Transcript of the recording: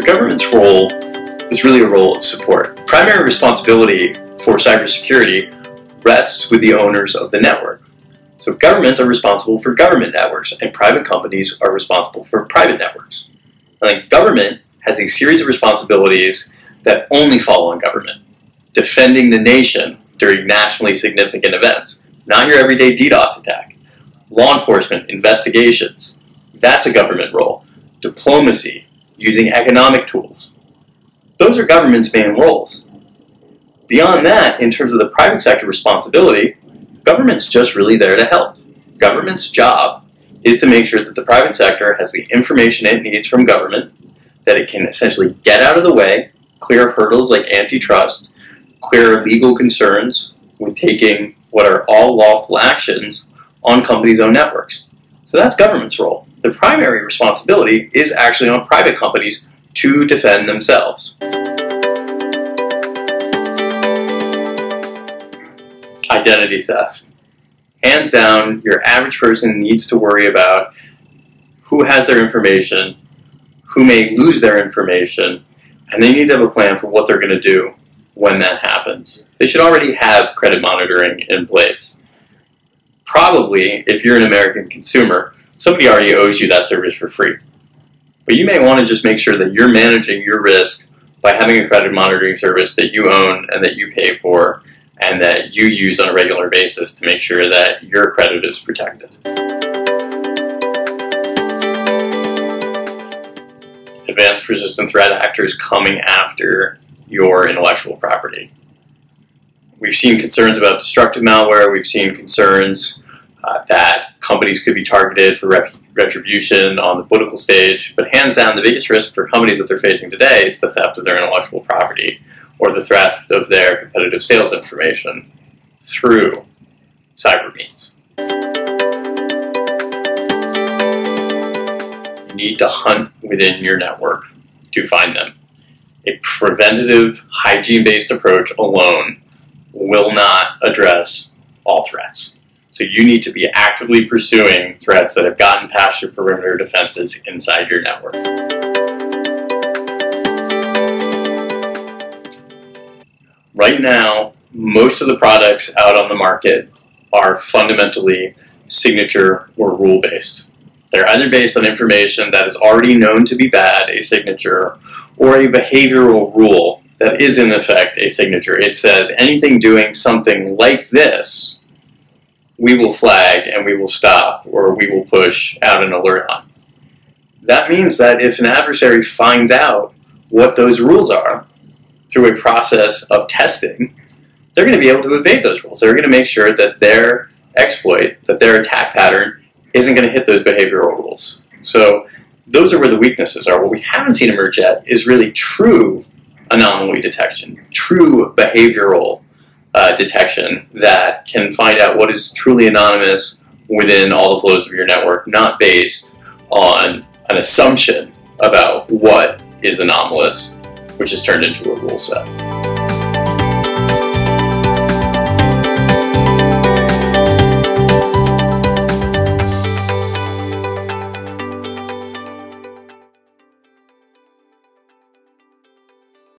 government's role is really a role of support. Primary responsibility for cybersecurity rests with the owners of the network. So governments are responsible for government networks, and private companies are responsible for private networks. And the government has a series of responsibilities that only fall on government. Defending the nation during nationally significant events, not your everyday DDoS attack. Law enforcement, investigations, that's a government role. Diplomacy, using economic tools. Those are government's main roles. Beyond that, in terms of the private sector responsibility, government's just really there to help. Government's job is to make sure that the private sector has the information it needs from government, that it can essentially get out of the way, clear hurdles like antitrust, clear legal concerns with taking what are all lawful actions on companies' own networks. So that's government's role. The primary responsibility is actually on private companies to defend themselves. Identity theft. Hands down, your average person needs to worry about who has their information, who may lose their information, and they need to have a plan for what they're going to do when that happens. They should already have credit monitoring in place. Probably, if you're an American consumer, somebody already owes you that service for free. But you may want to just make sure that you're managing your risk by having a credit monitoring service that you own and that you pay for and that you use on a regular basis to make sure that your credit is protected. Advanced persistent threat actors coming after your intellectual property. We've seen concerns about destructive malware. We've seen concerns that companies could be targeted for retribution on the political stage. But hands down, the biggest risk for companies that they're facing today is the theft of their intellectual property or the theft of their competitive sales information through cyber means. You need to hunt within your network to find them. A preventative, hygiene-based approach alone will not address all threats. So you need to be actively pursuing threats that have gotten past your perimeter defenses inside your network. Right now, most of the products out on the market are fundamentally signature or rule-based. They're either based on information that is already known to be bad, a signature, or a behavioral rule that is in effect a signature. It says anything doing something like this, we will flag and we will stop or we will push out an alert on. That means that if an adversary finds out what those rules are through a process of testing, they're going to be able to evade those rules. They're going to make sure that their exploit, that their attack pattern isn't going to hit those behavioral rules. So those are where the weaknesses are. What we haven't seen emerge yet is really true anomaly detection, true behavioral detection that can find out what is truly anonymous within all the flows of your network, not based on an assumption about what is anomalous, which is turned into a rule set.